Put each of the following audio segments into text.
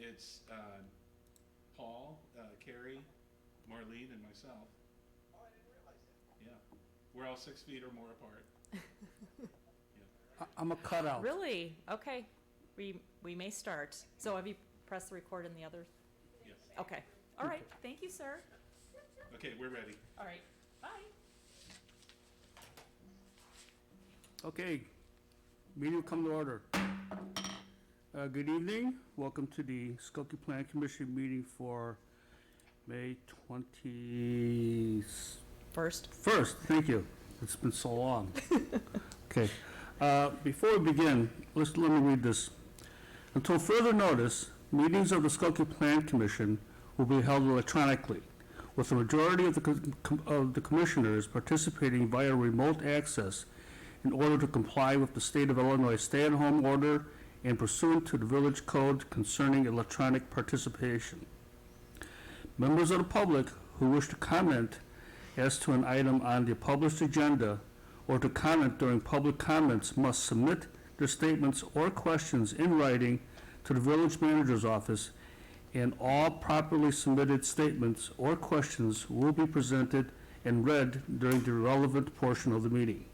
it's Paul, Carrie, Marlene, and myself. Oh, I didn't realize that. Yeah. We're all 6 feet or more apart. I'm a cutout. Really? Okay. We may start. So have you pressed the record in the other? Yes. Okay. All right. Thank you, sir. Okay, we're ready. All right. Bye. Okay, meeting will come to order. Good evening. Welcome to the Skokie Plan Commission meeting for May 21st. First. Thank you. It's been so long. Okay. Before we begin, let me read this. Until further notice, meetings of the Skokie Plan Commission will be held electronically, with the majority of the commissioners participating via remote access in order to comply with the State of Illinois stay-at-home order and pursuant to the Village Code concerning electronic participation. Members of the public who wish to comment as to an item on the published agenda or to comment during public comments must submit their statements or questions in writing to the village manager's office, and all properly submitted statements or questions will be presented and read during the relevant portion of the meeting.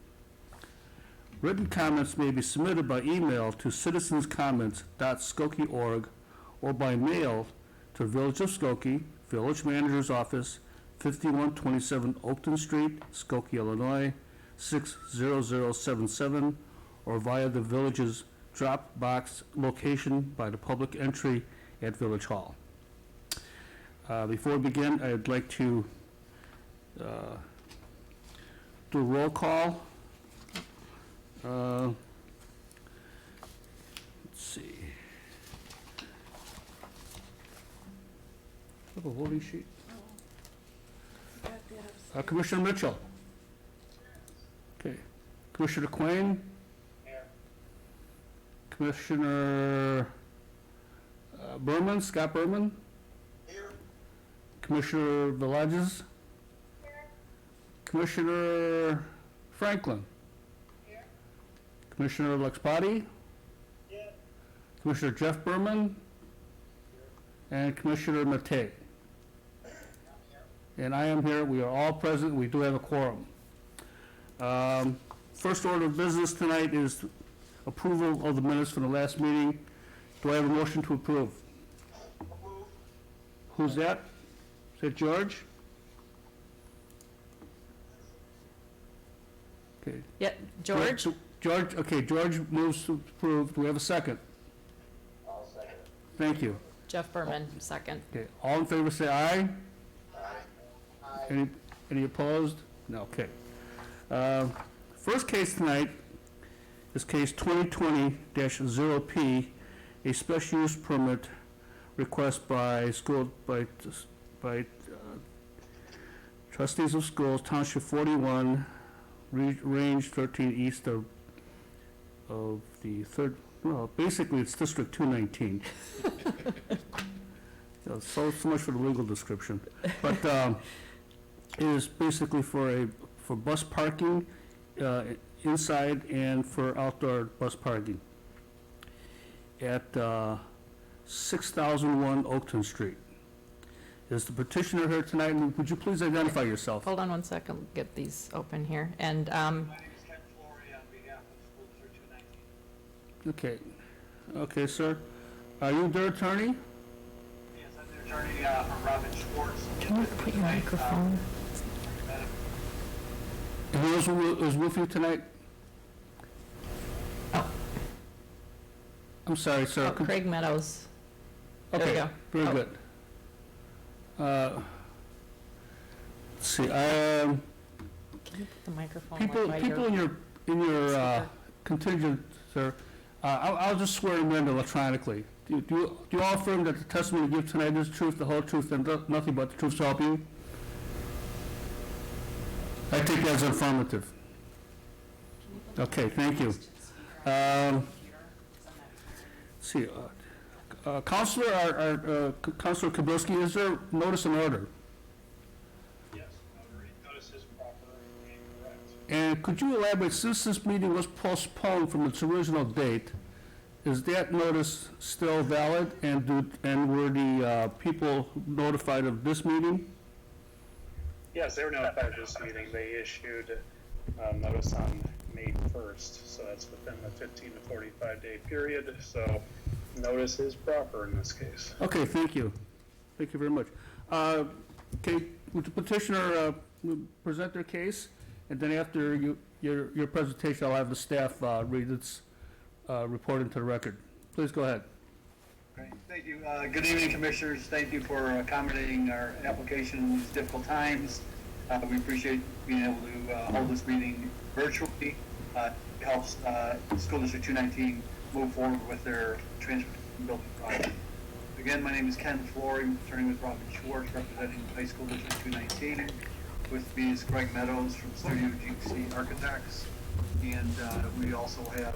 Written comments may be submitted by email to citizenscomments.skokie.org or by mail to Village of Skokie, Village Manager's Office, 5127 Oakton Street, Skokie, Illinois, 60077, or via the village's drop box location by the public entry at Village Hall. Before we begin, I'd like to do a roll call. Let's see. Have a voting sheet. Commissioner Mitchell. Okay. Commissioner Quinn. Here. Commissioner Berman, Scott Berman. Here. Commissioner Villages. Commissioner Franklin. Here. Commissioner Luxpati. Yeah. Commissioner Jeff Berman. And Commissioner Matei. And I am here. We are all present. We do have a quorum. First order of business tonight is approval of the minutes from the last meeting. Do I have a motion to approve? Approve. Who's that? Is that George? Okay. Yeah, George? George, okay, George moves to approve. Do we have a second? I'll second it. Thank you. Jeff Berman, second. Okay, all in favor say aye. Aye. Any opposed? No, okay. First case tonight is case 2020-0P, a special use permit request by trustees of schools, Township 41, Range 13 east of the third, well, basically it's District 219. So much for the legal description. But it is basically for bus parking inside and for outdoor bus parking at 6001 Oakton Street. Is the petitioner here tonight? And would you please identify yourself? Hold on one second, get these open here. And My name is Ken Flory on behalf of School District 219. Okay. Okay, sir. Are you their attorney? Yes, I'm the attorney from Robin Schwartz. can you put your microphone? And who is with you tonight? Oh. I'm sorry, sir. Oh, Craig Meadows. There we Okay, go. very Oh. good. Let's see, Can you put the microphone people by in your speaker? contingent, sir, I'll just swear them in electronically. Do you all affirm that the testimony you give tonight is the truth, the whole truth, and nothing but the truth to help you? I take that as affirmative. Okay, thank you. Let's see, Counselor Kabilski, is there notice and order? Yes, notice is proper and correct. And could you elaborate, since this meeting was postponed from its original date, is that notice still valid, and were the people notified of this meeting? Yes, they were notified of this meeting. They issued notice on May 1st, so that's within the 15 to 45 day period. So notice is proper in this case. Okay, thank you. Thank you very much. Okay, would the petitioner present their case? And then after your presentation, I'll have the staff read its report into the record. Please go ahead. Great, thank you. Good evening, Commissioners. Thank you for accommodating our application in these difficult times. We appreciate being able to hold this meeting virtually. It helps School District 219 move forward with their transportation building project. Again, my name is Ken Flory, attorney with Robin Schwartz, representing High School District 219. With me is Greg Meadows from Studio GC Architects. And we also have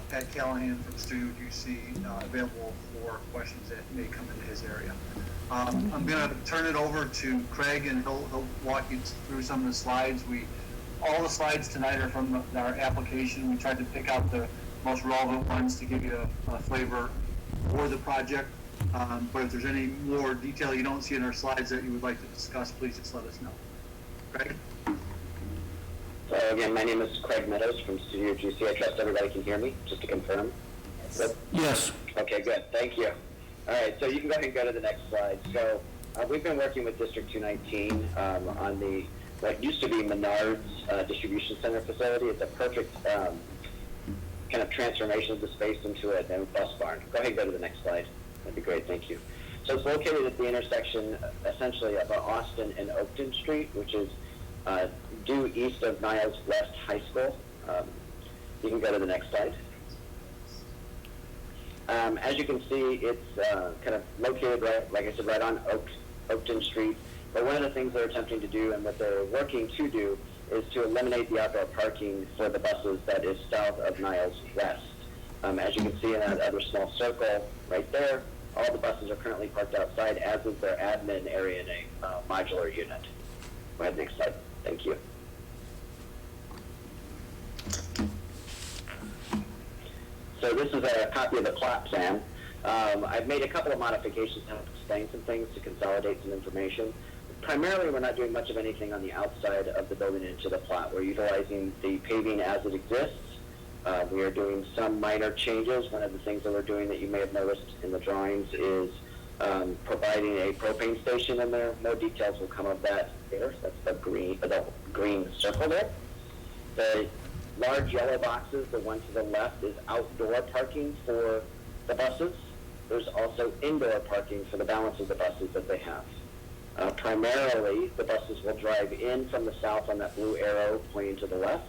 Pat Callahan from Studio GC available for questions that may come into his area. I'm going to turn it over to Craig, and he'll walk you through some of the slides. All the slides tonight are from our application. We tried to pick out the most relevant ones to give you a flavor for the project. But if there's any more detail you don't see in our slides that you would like to discuss, please just let us know. Craig? So again, my name is Craig Meadows from Studio GC. I trust everybody can hear me, just to confirm. Yes. Okay, good. Thank you. All right, so you can go ahead and go to the next slide. So we've been working with District 219 on the what used to be Menards Distribution Center facility. It's a perfect kind of transformation of the space into a new bus barn. Go ahead and go to the next slide. That'd be great. Thank you. So it's located at the intersection, essentially, of Austin and Oakton Street, which is due east of Niles West High School. You can go to the next slide. As you can see, it's kind of located right, like I said, right on Oakton Street. But one of the things they're attempting to do, and what they're working to do, is to eliminate the outdoor parking for the buses that is south of Niles West. As you can see in that other small circle right there, all the buses are currently parked outside, as is their admin area in a modular unit. Go ahead, next slide. Thank you. So this is a copy of the plot plan. I've made a couple of modifications to explain some things, to consolidate some information. Primarily, we're not doing much of anything on the outside of the building into the plot. We're utilizing the paving as it exists. We are doing some minor changes. One of the things that we're doing that you may have noticed in the drawings is providing a propane station in there. More details will come of that later. That's the green circle there. The large yellow boxes, the one to the left, is outdoor parking for the buses. There's also indoor parking for the balance of the buses that they have. Primarily, the buses will drive in from the south on that blue arrow pointing to the left.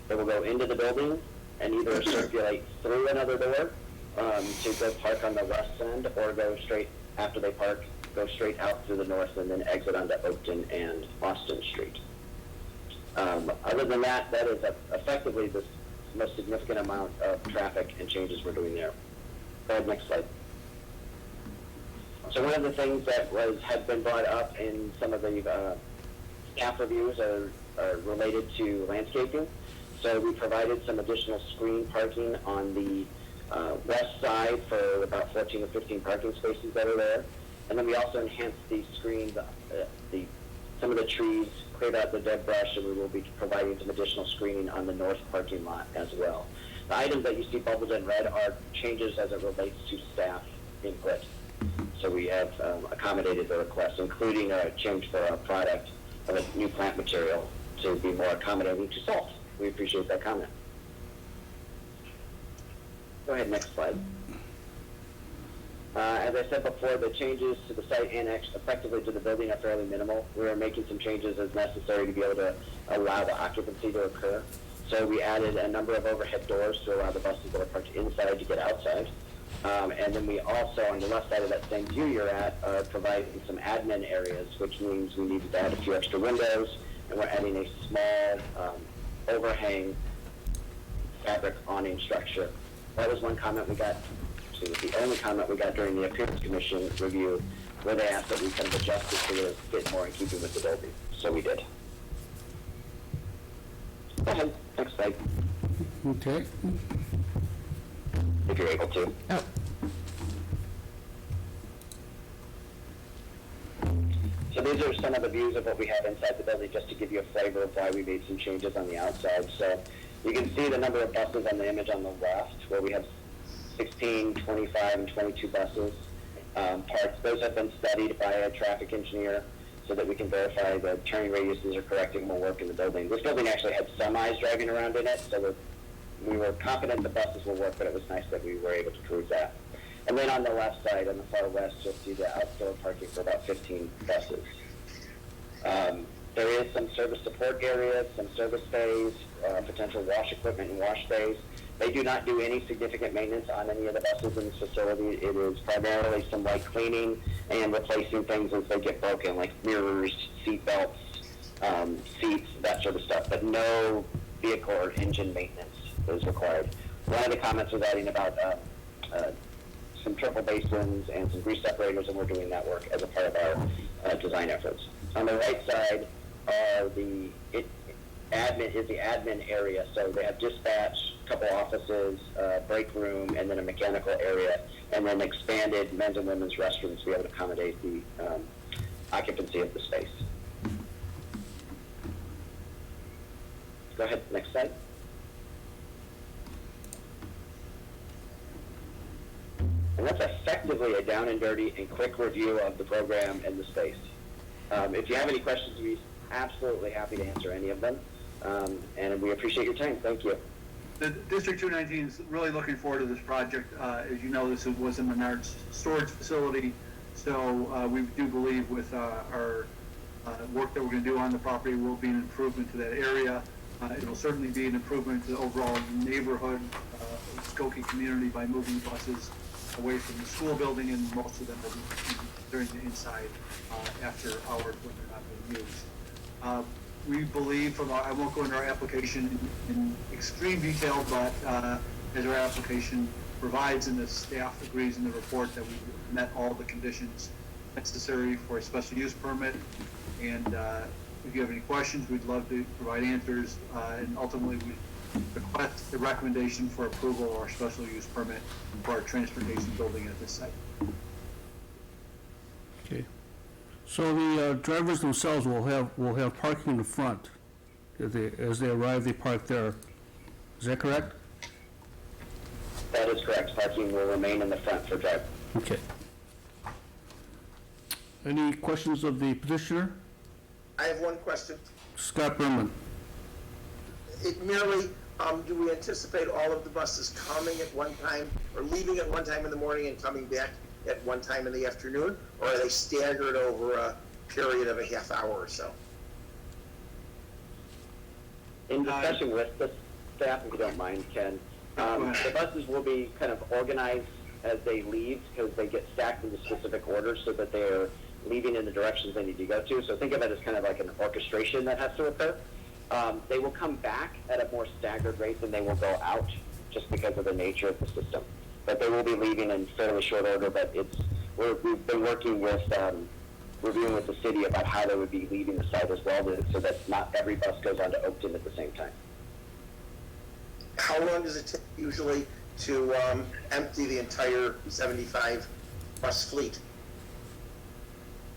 They will go into the building and either circulate through another door to go park on the west end, or go straight after they park, go straight out through the north and then exit onto Oakton and Austin Street. Other than that, that is effectively the most significant amount of traffic and changes we're doing there. Go ahead, next slide. So one of the things that had been brought up in some of the staff reviews are related to landscaping. So we provided some additional screen parking on the west side for about 14 or 15 parking spaces that are there. And then we also enhanced the screens, some of the trees, cleared out the dead brush, and we will be providing some additional screening on the north parking lot as well. The items that you see bubbled in red are changes as it relates to staff input. So we have accommodated the request, including a change for our product of a new plant material to be more accommodating to salt. We appreciate that comment. Go ahead, next slide. As I said before, the changes to the site annex effectively to the building are fairly minimal. We are making some changes as necessary to be able to allow the occupancy to occur. So we added a number of overhead doors to allow the buses that are parked inside to get outside. And then we also, on the left side of that same view you're at, are providing some admin areas, which means we needed to add a few extra windows, and we're adding a small overhang fabric awning structure. That was one comment we got. It was the only comment we got during the Appearance Commission review, where they asked that we kind of adjust it to fit more in keeping with the building. So we did. Go ahead, next slide. Okay. if you're able to. Oh, So these are some of the views of what we have inside the building, just to give you a flavor of why we made some changes on the outside. So you can see the number of buses on the image on the left, where we have 16, 25, and 22 buses parked. Those have been studied by a traffic engineer so that we can verify the turning radiuses are correct and will work in the building. This building actually had semis driving around in it, so we were confident the buses will work, but it was nice that we were able to prove that. And then on the left side, on the far west, you'll see the outdoor parking for about 15 buses. There is some service support areas, some service bays, potential wash equipment and wash bays. They do not do any significant maintenance on any of the buses in this facility. It is primarily some light cleaning and replacing things as they get broken, like mirrors, seat belts, seats, that sort of stuff. But no vehicle or engine maintenance is required. One of the comments was adding about some triple basins and some grease separators, and we're doing that work as a part of our design efforts. On the right side are the admin area. So they have dispatch, a couple offices, break room, and then a mechanical area, and then expanded men's and women's restrooms to be able to accommodate the occupancy of the space. Go ahead, next slide. And that's effectively a down and dirty and quick review of the program and the space. If you have any questions, we're absolutely happy to answer any of them. And we appreciate your time. Thank you. The District 219 is really looking forward to this project. As you know, this was a Menards storage facility, so we do believe with our work that we're going to do on the property will be an improvement to that area. It will certainly be an improvement to the overall neighborhood, Skokie community, by moving buses away from the school building, and most of them will be during the inside after hours when they're not being used. We believe I won't go into our application in extreme detail, but as our application provides and the staff agrees in the report that we've met all the conditions necessary for a special use permit. And if you have any questions, we'd love to provide answers. And ultimately, we request the recommendation for approval of our special use permit for our transportation building at this site. Okay. So the drivers themselves will have parking in the front. As they arrive, they park there. Is that correct? That is correct. Parking will remain in the front for drivers. Okay. Any questions of the petitioner? I have one question. Scott Berman. It merely, do we anticipate all of the buses coming at one time or leaving at one time in the morning and coming back at one time in the afternoon? Or are they staggered over a period of a half hour or so? In discussion with the staff, if you don't mind, Ken, the buses will be kind of organized as they leave because they get stacked into specific orders so that they're leaving in the directions they need to go to. So think of it as kind of like an orchestration that has to occur. They will come back at a more staggered rate than they will go out just because of the nature of the system. But they will be leaving in fairly short order, but we've been working with, reviewing with the city about how they would be leaving the site as well, so that not every bus goes on to Oakton at the same time. How long does it take usually to empty the entire 75 bus fleet?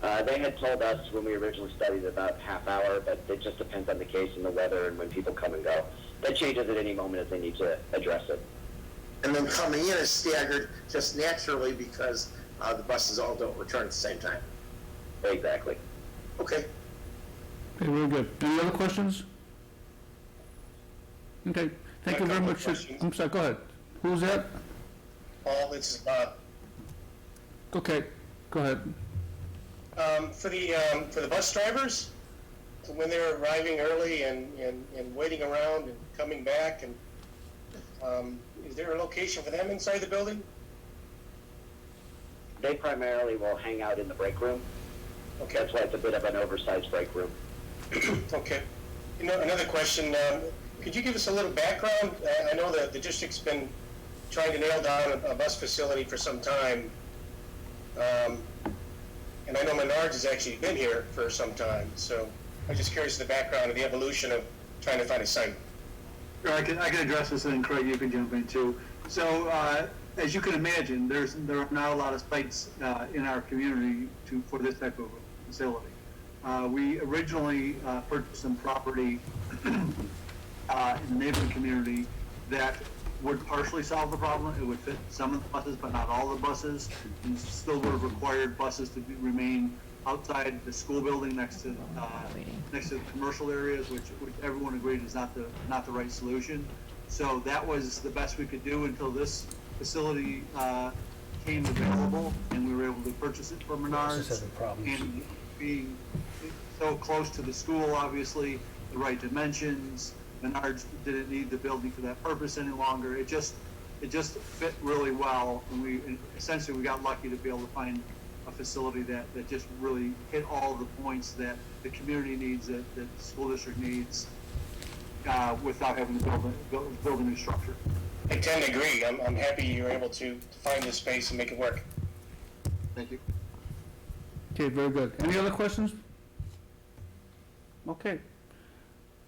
They had told us when we originally studied about half hour, but it just depends on the case and the weather and when people come and go. That changes at any moment as they need to address it. And then coming in is staggered just naturally because the buses all don't return at the same time. Exactly. Okay. Okay, very good. Any other questions? Okay, thank you very much. Questions. I'm sorry, go ahead. Who's that? Paul, this is Bob. Okay, go ahead. For the bus drivers, when they're arriving early and waiting around and coming back, and is there a location for them inside the building? They primarily will hang out in the break room. Okay. That's why it's a bit of an oversized break room. Okay. Another question. Could you give us a little background? I know that the district's been trying to nail down a bus facility for some time. And I know Menards has actually been here for some time. So I'm just curious of the background of the evolution of trying to find a site. Sure, I can address this, and Craig, you can jump in too. So as you can imagine, there are not a lot of sites in our community for this type of facility. We originally purchased some property in the neighboring community that would partially solve the problem. It would fit some of the buses, but not all the buses, and still would have required buses to remain outside the school building next to the commercial areas, which everyone agreed is not the right solution. So that was the best we could do until this facility came available, and we were able to purchase it from Menards. And being so close to the school, obviously, the right dimensions, Menards didn't need the building for that purpose any longer. It just fit really well, and we got lucky to be able to find a facility that just really hit all the points that the community needs, that the school district needs, without having to build a new structure. I tend to agree. I'm happy you were able to find this space and make it work. Thank you. Okay, very good. Any other questions? Okay.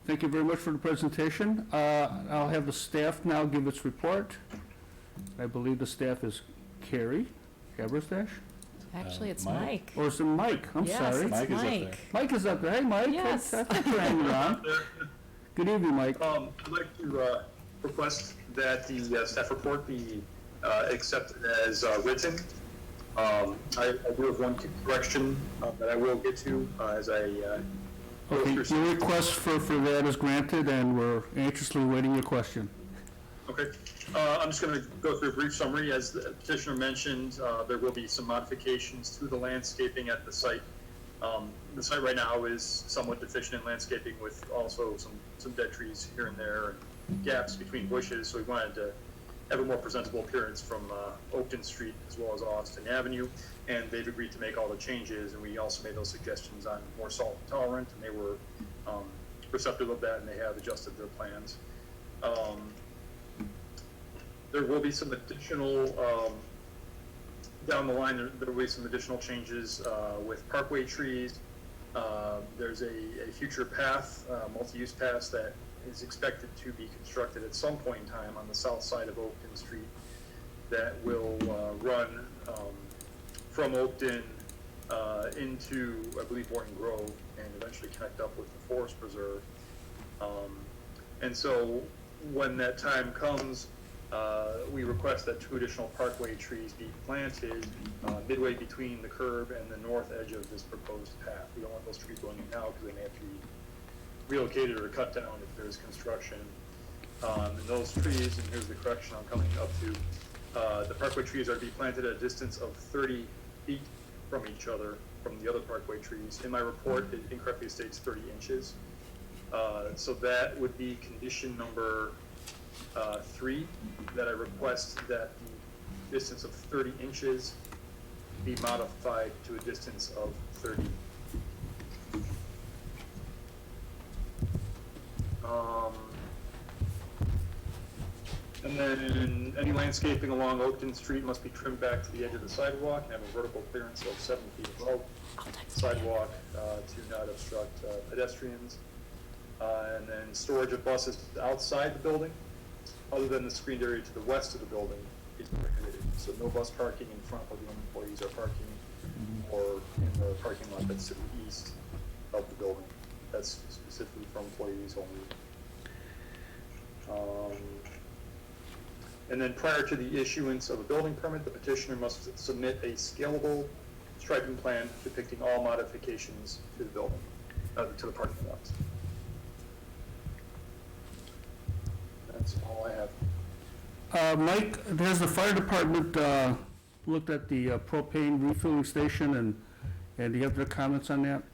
Thank you very much for the presentation. I'll have the staff now give its report. I believe the staff is Carrie Haberstash, Actually, it's Mike? Mike. or is it Mike? I'm Yes, sorry. it's Mike is up there. Mike. Mike is up there. Hey, Mike. Yes. I thought you were hanging around. Good evening, Mike. I'd like to request that the staff report be accepted as written. I do have one correction that I will get to as I go Okay, through some. your request for that is granted, and we're anxiously awaiting your question. Okay. I'm just going to go through a brief summary. As the petitioner mentioned, there will be some modifications to the landscaping at the site. The site right now is somewhat deficient in landscaping, with also some dead trees here and there and gaps between bushes, so we wanted to have a more presentable appearance from Oakton Street as well as Austin Avenue, and they've agreed to make all the changes, and we also made those suggestions on more salt tolerant, and they were receptive of that, and they have adjusted their plans. There will be some additional, down the line, there will be some additional changes with parkway trees. There's a future path, multi-use path that is expected to be constructed at some point in time on the south side of Oakton Street that will run from Oakton into, I believe, Morton Grove, and eventually connect up with the Forest Preserve. And so when that time comes, we request that 2 additional parkway trees be planted midway between the curb and the north edge of this proposed path. We don't want those trees going in now because they may have to be relocated or cut down if there's construction. And those trees, and here's the correction I'm coming up to, the parkway trees are to be planted at a distance of 30 feet from each other from the other parkway trees. In my report, it incorrectly states 30 inches. So that would be condition number 3, that I request that the distance of 30 inches be modified to a distance of 30 feet. And then any landscaping along Oakton Street must be trimmed back to the edge of the sidewalk and have a vertical clearance of 7 feet above the sidewalk to not obstruct pedestrians. And then storage of buses outside the building, other than the screened area to the west of the building, is prohibited. So no bus parking in front of the employees are parking, or in the parking lot that's to the east of the building. That's specifically for employees only. And then prior to the issuance of a building permit, the petitioner must submit a scalable striping plan depicting all modifications to the building, to the parking lots. That's all I have. Mike, has the fire department looked at the propane refueling station, and do you have their comments on that?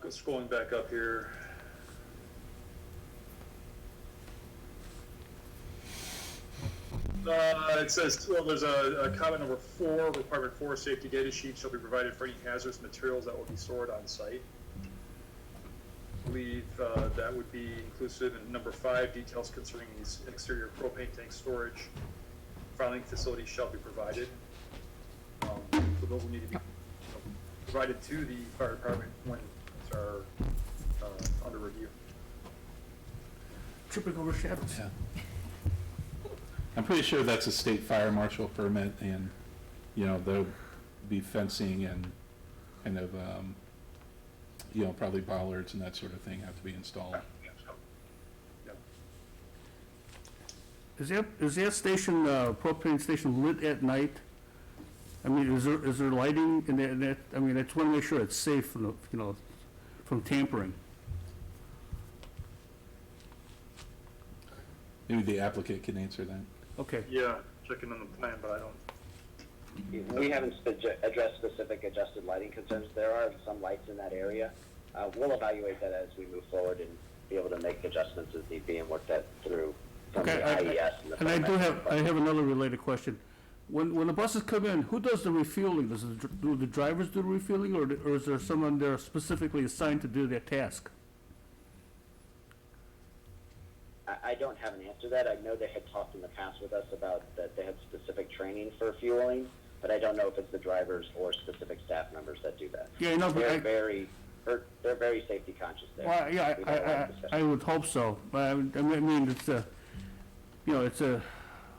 Scrolling back up here. It says, well, there's a comment number 4, requirement 4, safety data sheet shall be provided for any hazardous materials that will be stored on site. I believe that would be inclusive in number 5, details concerning these exterior propane tank storage. Filing facilities shall be provided. So those will need to be provided to the fire department when it's under review. Tripping over shadows. Yeah. I'm pretty sure that's a state fire marshal permit, and, you know, there'll be fencing and kind of, you know, probably bollards and that sort of thing have to be installed. Is that station, propane station lit at night? I mean, is there lighting in that, I mean, I just want to make sure it's safe from, you know, from tampering. Maybe the applicant can answer that. Okay, Yeah, checking on the plan, but I don't. We haven't addressed specific adjusted lighting concerns. There are some lights in that area. We'll evaluate that as we move forward and be able to make adjustments as need be and work that through from okay, the IES. and I have another related question. When the buses come in, who does the refueling? Do the drivers do the refueling, or is there someone there specifically assigned to do that task? I don't have an answer to that. I know they had talked in the past with us about that they had specific training for fueling, but I don't know if it's the drivers or specific staff members that do that. Yeah, I know, but They're very safety conscious there. well, yeah, We've had a lot of discussion. I would hope so. But I mean, it's a, you know, it's a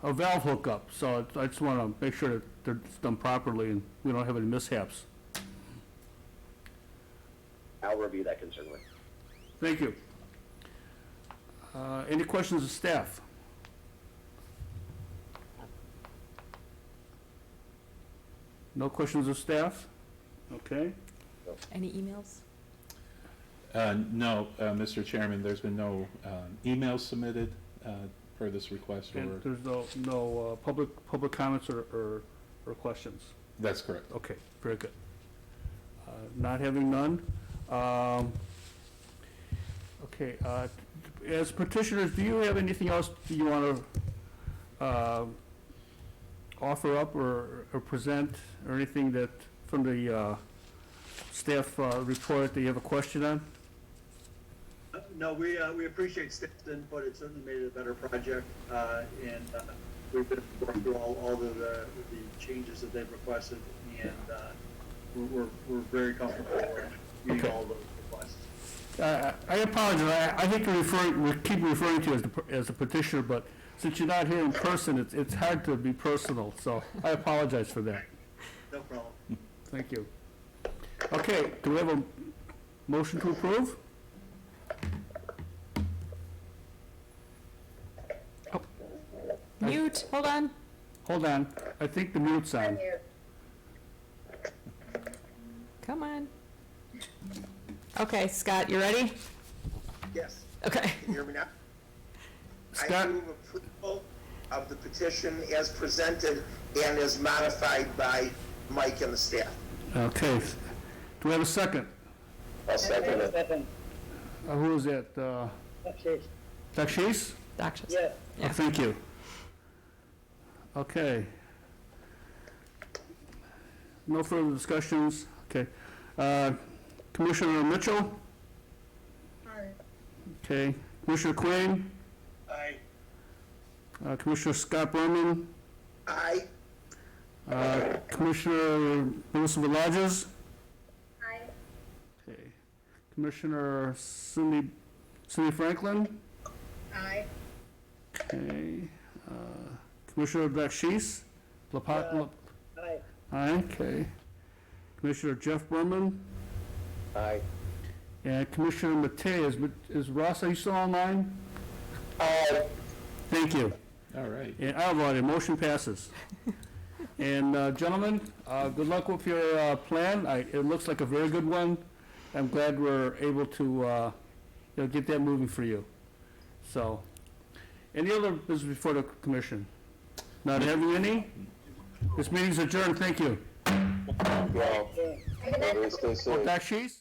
valve hookup, so I just want to make sure that it's done properly and we don't have any mishaps. I'll review that concern with. Thank you. Any questions of staff? No questions of staff? Okay. Any emails? No, Mr. Chairman, there's been no emails submitted per this request, or, And there's no public comments or questions? that's correct. Okay, very good. Not having none. Okay, as petitioners, do you have anything else you want to offer up or present, or anything that, from the staff report that you have a question on? No, we appreciate staff's input. It certainly made it a better project, and we've been going through all of the changes that they've requested, and we're very comfortable meeting all those requests. I apologize, I think we keep referring to you as a petitioner, but since you're not here in person, it's hard to be personal, so I apologize for that. No problem. Thank you. Okay, do we have a motion to approve? Mute, hold on. Hold on, I think the mute's on. Come on. Okay, Scott, you ready? Yes. Okay. Can you hear me now? Scott? I move approval of the petition as presented and as modified by Mike and the staff. Okay, do we have a second? I'll second it. Who is that? Dakshis? Doctors. Yeah. Oh, thank you. Okay. No further discussions, okay. Commissioner Mitchell? Aye. Okay. Commissioner Quinn? Aye. Commissioner Scott Berman? Aye. Commissioner Melissa Villages? Aye. Okay. Commissioner Cindy Franklin? Aye. Okay. Commissioner Bakshis? Aye. Aye, okay. Commissioner Jeff Berman? Aye. And Commissioner Matei, is Ross, are you still online? Aye. Thank you. All right. And I vote aye, motion passes. And gentlemen, good luck with your plan. It looks like a very good one. I'm glad we're able to get that moving for you. So, any other business before the commission? Not having any? This meeting's adjourned, thank you. Well, stay safe. Bakshis?